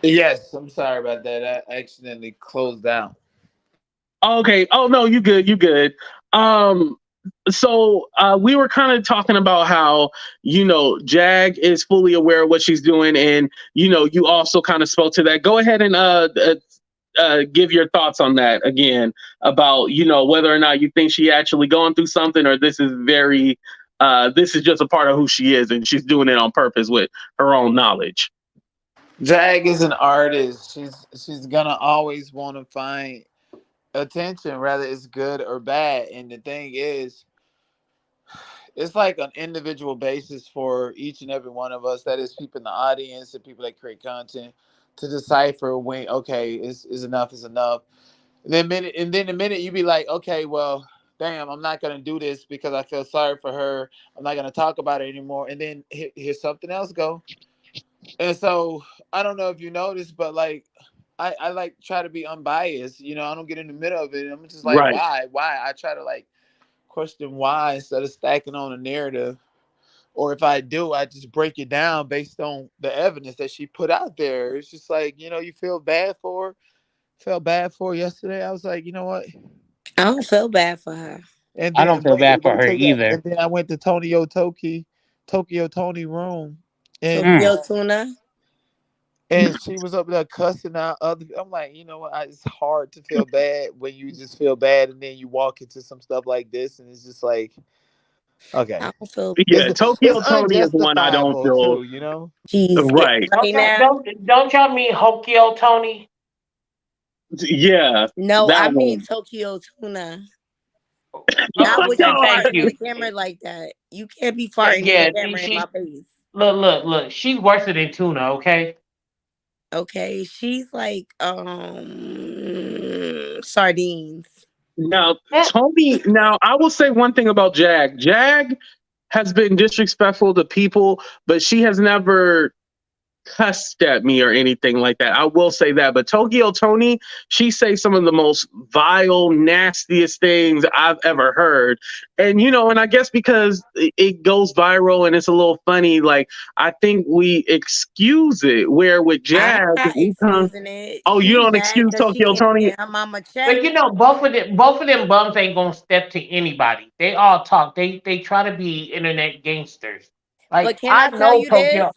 Yes, I'm sorry about that. I accidentally closed down. Okay. Oh no, you good. You good. So we were kind of talking about how, Jag is fully aware of what she's doing, and you also kind of spoke to that. Go ahead and give your thoughts on that again, about whether or not you think she actually going through something, or this is just a part of who she is and she's doing it on purpose with her own knowledge. Jag is an artist. She's gonna always want to find attention, whether it's good or bad. And the thing is, it's like an individual basis for each and every one of us, that is people in the audience and people that create content, to decipher when, okay, is enough is enough. And then the minute you be like, okay, well, damn, I'm not gonna do this because I feel sorry for her. I'm not gonna talk about it anymore. And then here's something else go. And so I don't know if you noticed, but like I like try to be unbiased. I don't get in the middle of it. I'm just like, Right. why? I try to like question why instead of stacking on a narrative. Or if I do, I just break it down based on the evidence that she put out there. It's just like, you feel bad for her. Felt bad for her yesterday. I was like, you know what? I don't feel bad for her. And I don't then feel bad for wait her till that. either. And then I went to Tokyo Tony room, and Tokyo Tuna. and she was up there cussing out other. I'm like, you know what? It's hard to feel bad when you just feel bad, and then you walk into some stuff like this, and it's just like, okay, I don't feel. Yeah, it's Tokyo Tony is one I don't unjustifiable feel too. She's getting right. money now. Don't y'all mean Hokio Tony? Yeah, No, I that mean one. Tokyo Tuna. Oh, Not with you thank farting in you. the camera like that. You can't be farting in the Yeah, camera in my face. look. She's worse than tuna. Okay. Okay, she's like sardines. Now, Eh, Tony. Now, I will say one thing about Jag. Jag has been disrespectful to people, but she has never cussed at me or anything like that. I will say that. But Tokyo Tony, she says some of the most vile, nastiest things I've ever heard. And and I guess because it goes viral and it's a little funny, like I think we excuse it. Where with I'm Jag, not we come. excusing it. Oh, you She's don't mad excuse because she Tokyo can't Tony? get her mama check. But both of them bums ain't gonna step to anybody. They all talk. They try to be internet gangsters. But Like can I I tell know you this? Tokyo.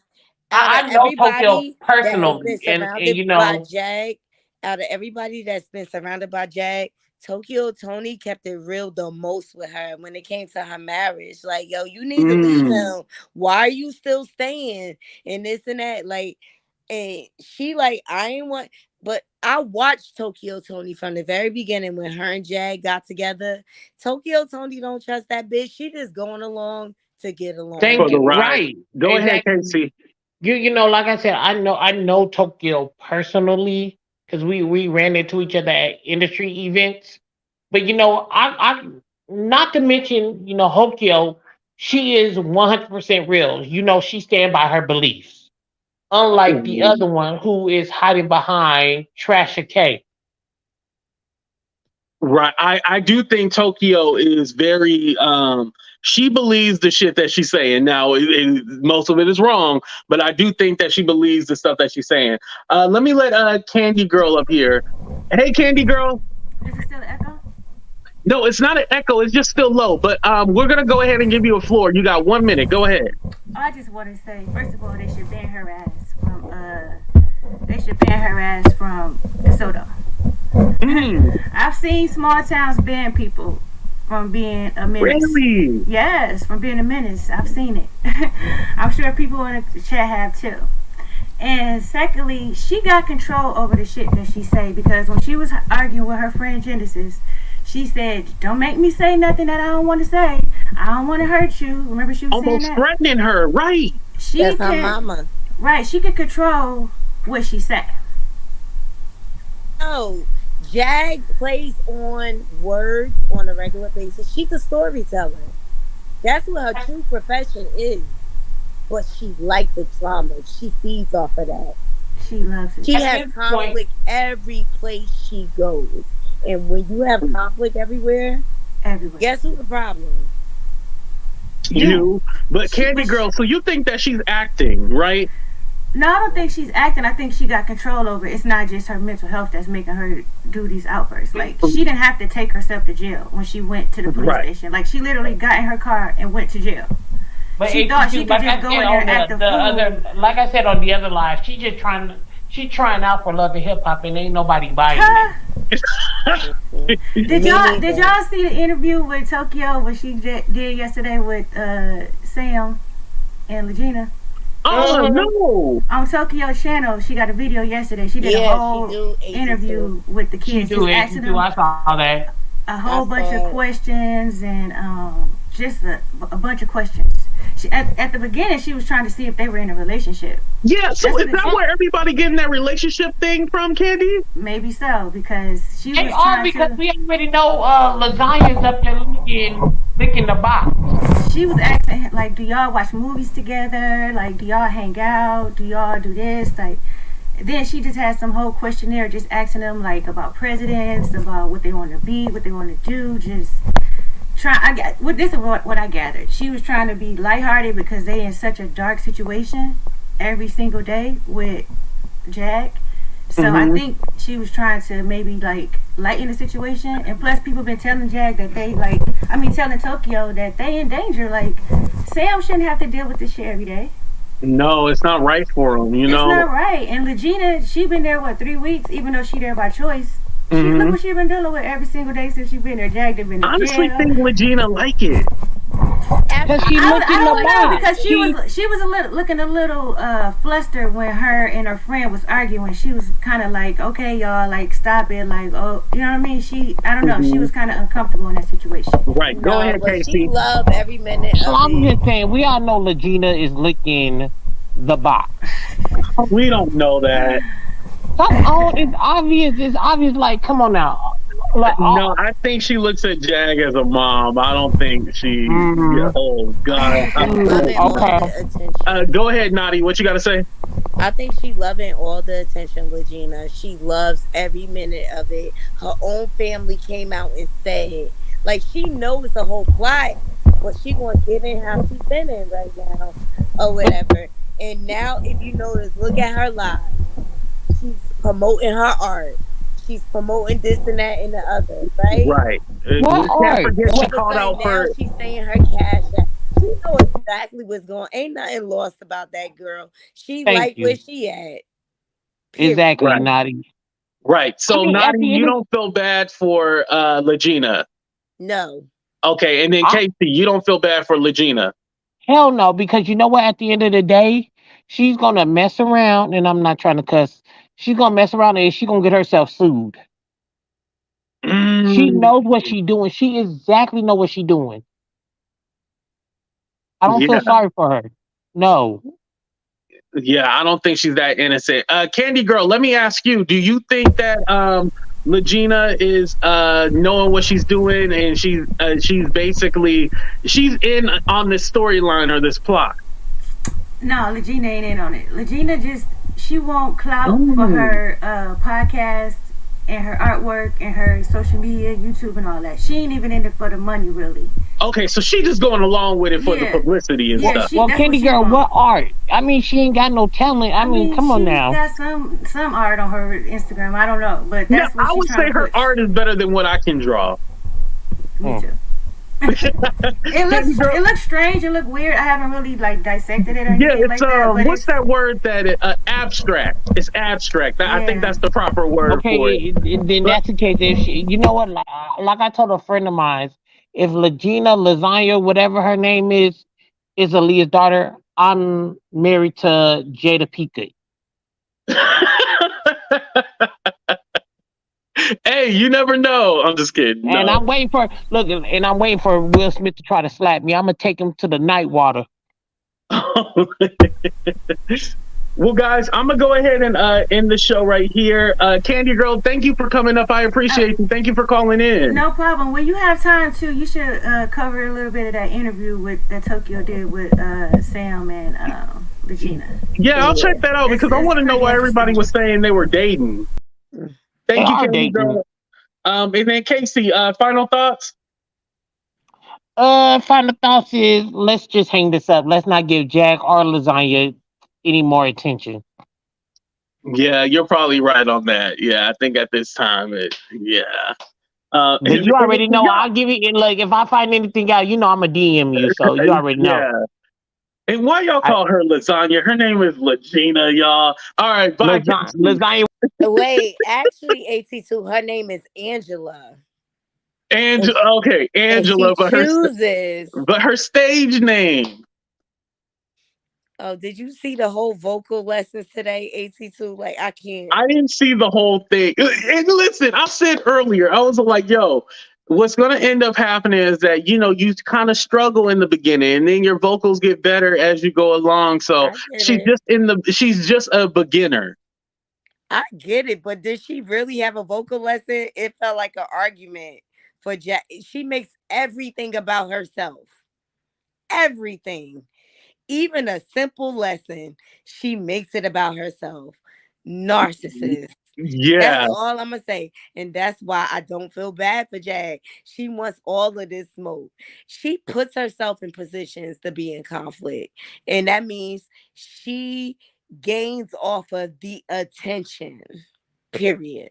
Out of I know Tokyo everybody that has been personally, and surrounded by Jag, out of everybody that's been surrounded by Jag, Tokyo Tony kept it real the most with her when it came to her marriage. Like, yo, you need to leave him. Why are you still staying? And this and that. Like, and she like, I ain't want, but I watched Tokyo Tony from the very beginning when her and Jag got together. Tokyo Tony don't trust that bitch. She just going along to get along. thank For the you. ride. Right, Go ahead, exactly. Casey. Like I said, I know Tokyo personally because we ran into each other at industry events. But I not to mention Hokyo, she is 100% real. She stand by her beliefs, unlike the other one who is hiding behind Trasha K. Right. I do think Tokyo is very she believes the shit that she's saying. Now most of it is wrong, but I do think that she believes the stuff that she's saying. Let me let Candy Girl up here. Hey Candy Girl. Is it still an echo? No, it's not an echo, it's just still low. But we're gonna go ahead and give you a floor. You got 1 minute. Go ahead. I just want to say, first of all, they should ban her ass from DeSoto. I've seen small towns ban people from being a menace. Really? Yes, from being a menace. I've seen it. I'm sure people in the chat have too. And secondly, she got control over the shit that she say, because when she was arguing with her friend Genesis, She said, "Don't make me say nothing that I don't want to say. I don't want to hurt you." Remember, she was Almost saying that. threatening her, right? She That's her can, mama. right? She could control what she said. Oh, Jag plays on words on a regular basis. She's a storyteller. That's what her true profession is. But she likes the drama. She feeds off of that. She loves it. She At has this conflict point, every place she goes. And when you have conflict everywhere, Everywhere. guess who the problem? You. But Candy Girl, so you think that she's acting, right? No, I don't think she's acting. I think she got control over it. It's not just her mental health that's making her do these outbursts. Like, she didn't have to take herself to jail when she went to the police station. Like, she literally got in her car and went to jail. but She thought she could just go in there and act a fool. like I said on the other live, she trying out for love and hip hop, and ain't nobody buying it. Did y'all see the interview with Tokyo what she did yesterday with Sam and Lagena? Oh, no. On Tokyo's channel, she got a video yesterday. She did a whole interview with the kids. She do it. Asking them I saw that. a whole bunch of questions and just a bunch of questions. At the beginning, she was trying to see if they were in a relationship. Yeah, so is that where everybody getting that relationship thing from, Candy? Maybe so, because she They was are trying because to. we already know Lasagna's up there licking the box. She was asking, like, do y'all watch movies together? Like, do y'all hang out? Do y'all do this? Like, then she just had some whole questionnaire just asking them, like, about presidents, about what they want to be, what they want to do, just this is what I gathered. She was trying to be lighthearted because they in such a dark situation every single day with Jag. So I think she was trying to maybe like lighten the situation. And plus people been telling Jag that telling Tokyo that they in danger. Like, Sam shouldn't have to deal with this shit every day. No, it's not right for them, you know? It's not right. And Lagena, she been there, 3 weeks, even though she there by choice. Look what she been dealing with every single day since she been there. Jag been in jail. Honestly, think Lagena like it. Because she looked in the box. Because she was looking a little flustered when her and her friend was arguing. She was kind of like, okay, y'all, like, stop it, like, oh, you know what I mean? I don't know, she was kind of uncomfortable in that situation. Right, go ahead, Casey. She loved every minute. So I'm just saying, we all know Lagena is licking the box. We don't know that. It's obvious. It's obvious. Like, come on now. Like, no, I think she looks at Jag as a mom. I don't think she. Oh God. Okay. Go ahead, Nadi. What you got to say? I think she loving all the attention, Lagena. She loves every minute of it. Her own family came out and said, like, she knows the whole plot, but she gonna get in how she's feeling right now, or whatever. And now, if you notice, look at her live. She's promoting her art. She's promoting this and that and the other, right? Right. What art? She called out for. She's saying her cash app. She knows exactly what's going on. Ain't nothing lost about that girl. She like where she at. Period. Exactly, right. Nadi. Right. So, Nadi, you don't feel bad for Lagena? No. Okay, and then Casey, you don't feel bad for Lagena? Hell no, because you know what? At the end of the day, she's gonna mess around, and I'm not trying to cuss. She's gonna mess around and she's gonna get herself sued. She knows what she's doing. She exactly know what she's doing. I don't feel sorry for her. No. Yeah, I don't think she's that innocent. Candy Girl, let me ask you: do you think that Lagena is knowing what she's doing, and she's basically in on this storyline or this plot? No, Lagena ain't in on it. Lagena she won't clout for her podcast and her artwork and her social media, YouTube and all that. She ain't even in it for the money, really. Okay, so she just going along with it for the publicity and stuff. Well, Candy Girl, what art? I mean, she ain't got no talent. I mean, come on now. She got some art on her Instagram. I don't know, but that's what I would say her art is better than what I can draw. Me too. It looks strange. It looks weird. I haven't really like dissected it or anything it's like that. what's that word that abstract? It's abstract. I think that's the proper word for it. Then that's the case. If you know what, like I told a friend of mine, if Lasagna, whatever her name is Aaliyah's daughter, I'm married to Jada Pinkett. Hey, you never know. I'm just kidding. And No. I'm waiting for Will Smith to try to slap me. I'm gonna take him to the night water. Well, guys, I'm gonna go ahead and end the show right here. Candy Girl, thank you for coming up. I appreciate you. Thank you for calling in. No problem. When you have time too, you should cover a little bit of that interview that Tokyo did with Sam and Lagena. Yeah, I'll check that out because I want to know why everybody was saying they were dating. Thank you, Candy Girl. And then Casey, final thoughts? Final thoughts is let's just hang this up. Let's not give Jag or Lasagna any more attention. Yeah, you're probably right on that. Yeah, I think at this time, yeah. But you already know I'll give you like if I find anything out, you know I'm a DM you, so you already know. Yeah. And why y'all call her Lasagna? Her name is Lagena, y'all. All right, bye. Lasagna. Wait, actually, AT2, her name is Angela. Okay, Angela, but her stage name. Oh, did you see the whole vocal lessons today, AT2? Like, I can't. I didn't see the whole thing. And listen, I said earlier, I was like, yo, what's going to end up happening is that, you kind of struggle in the beginning and then your vocals get better as you go along. So she's just a beginner. I get it, but did she really have a vocal lesson? It felt like an argument for Jack. She makes everything about herself. Everything. Even a simple lesson, she makes it about herself. Narcissist. Yeah. That's all I'm going to say. And that's why I don't feel bad for Jag. She wants all of this smoke. She puts herself in positions to be in conflict. And that means she gains off of the attention. Period.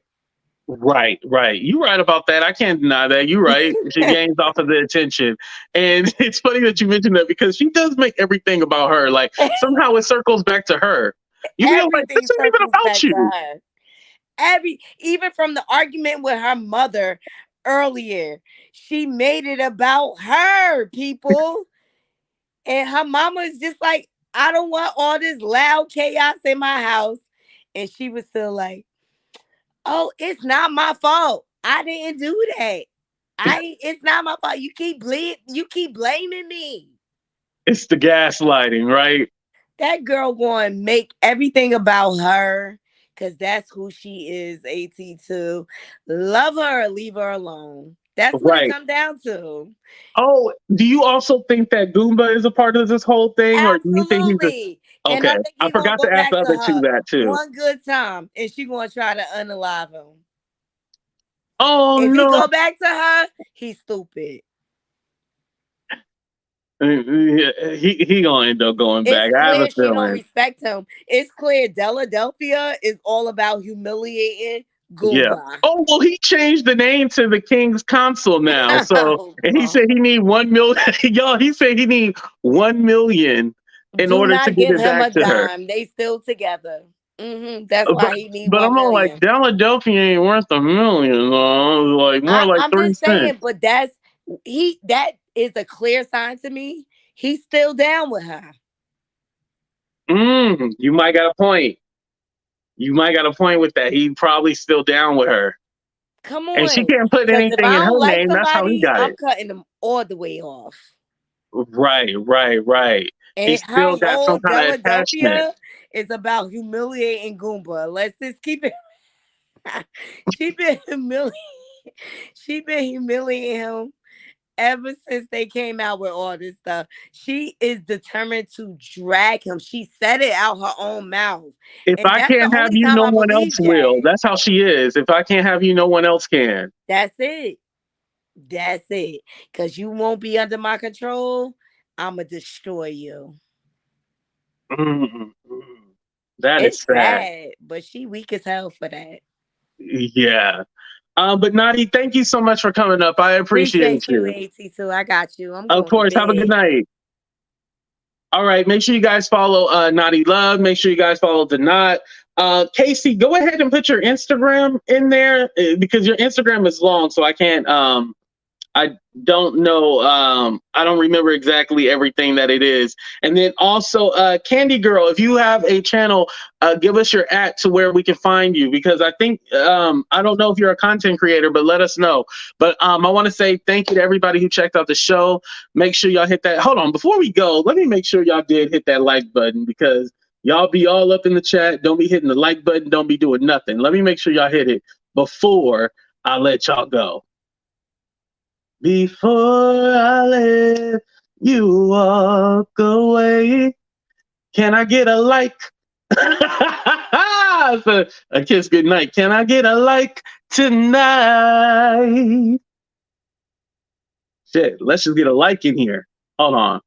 Right. You're right about that. I can't deny that. You're right. She gains off of the attention. And it's funny that you mentioned that because she does make everything about her. Like somehow it circles back to her. You feel like this isn't even about you. Even from the argument with her mother earlier, she made it about her, people. And her mama is just like, I don't want all this loud chaos in my house. And she was still like, oh, it's not my fault. I didn't do that. It's not my fault. You keep blaming me. It's the gaslighting, right? That girl going to make everything about her because that's who she is, AT2. Love her or leave her alone. That's what it comes down to. Oh, do you also think that Goomba is a part of this whole thing? Absolutely. Or do you think he's okay. I forgot to ask the other two that too. One good time, and she going to try to unalive him. Oh, if no. If he go back to her, he's stupid. He gonna end up going back. I have a feeling. She don't respect him. It's clear Philadelphia is all about humiliating Goomba. Yeah. Oh, well, he changed the name to the King's Consul now. So and he said he need 1 million. Y'all, he said he need 1 million in order to get it back to her. They still together. That's why he needs. But I'm all like, Philadelphia ain't worth $1 million. Like more like I'm 3 just cents. saying, but that is a clear sign to me. He's still down with her. You might got a point. You might got a point with that. He probably still down with her. Come on. And she can't put anything in her name. That's how he got it. I'm cutting them all the way off. Right. And he still got some kind of attachment. It's about humiliating Goomba. Let's just keep it. She been humiliating him ever since they came out with all this stuff. She is determined to drag him. She said it out her own mouth. If I can't have you, no one else will. That's how she is. If I can't have you, no one else can. That's it. Because you won't be under my control. I'm going to destroy you. That is sad. But she weak as hell for that. Yeah. But Nadi, thank you so much for coming up. I appreciate you. AT2. I got you. Of course. Have a good night. All right. Make sure you guys follow Nadi Love. Make sure you guys follow Denat. Casey, go ahead and put your Instagram in there because your Instagram is long, so I can't I don't know. I don't remember exactly everything that it is. And then also, Candy Girl, if you have a channel, give us your @ to where we can find you, because I think I don't know if you're a content creator, but let us know. But I want to say thank you to everybody who checked out the show. Make sure y'all hit that. Hold on, before we go, let me make sure y'all did hit that like button, because y'all be all up in the chat. Don't be hitting the like button. Don't be doing nothing. Let me make sure y'all hit it before I let y'all go. Before I let you walk away, can I get a like? So, a kiss goodnight. Can I get a like tonight? Shit, let's just get a like in here. Hold on.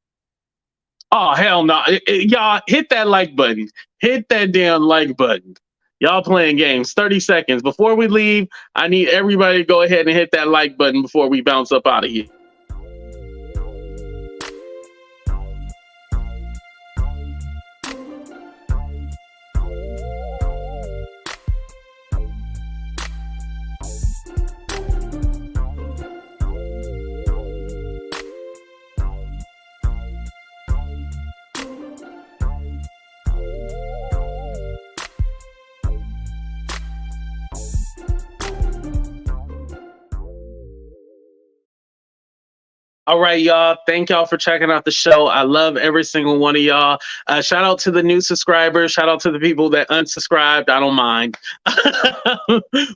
Oh, hell no. Y'all, hit that like button. Hit that damn like button. Y'all playing games. 30 seconds. Before we leave, I need everybody to go ahead and hit that like button before we bounce up out of here. All right, y'all. Thank y'all for checking out the show. I love every single one of y'all. Shout out to the new subscribers. Shout out to the people that unsubscribed. I don't mind.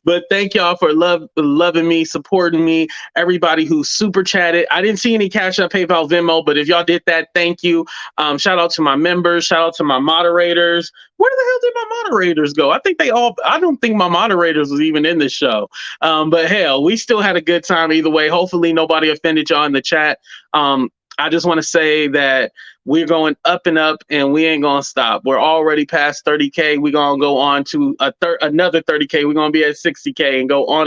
But thank y'all for loving me, supporting me. Everybody who super chatted. I didn't see any Cash App, PayPal, Venmo, but if y'all did that, thank you. Shout out to my members. Shout out to my moderators. Where the hell did my moderators go? I don't think my moderators was even in this show. But hell, we still had a good time either way. Hopefully nobody offended y'all in the chat. I just want to say that we're going up and up, and we ain't going to stop. We're already past 30K. We're going to go on to another 30K. We're going to be at 60K and go on,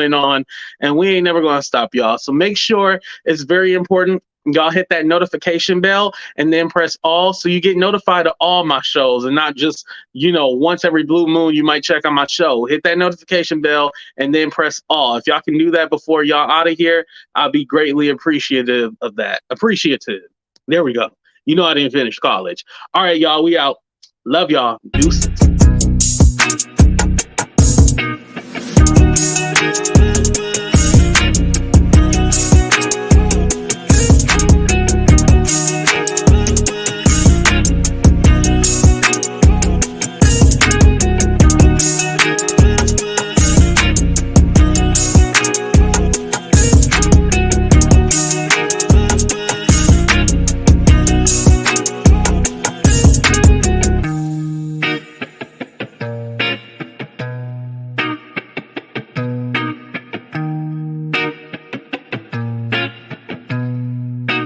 and we ain't never going to stop, y'all. So make sure, it's very important, y'all hit that notification bell and then press all, so you get notified of all my shows, and not just, once every blue moon you might check on my show. Hit that notification bell and then press all. If y'all can do that before y'all out of here, I'll be greatly appreciative of that. Appreciative. There we go. I didn't finish college. All right, y'all, we out. Love y'all. Deuces.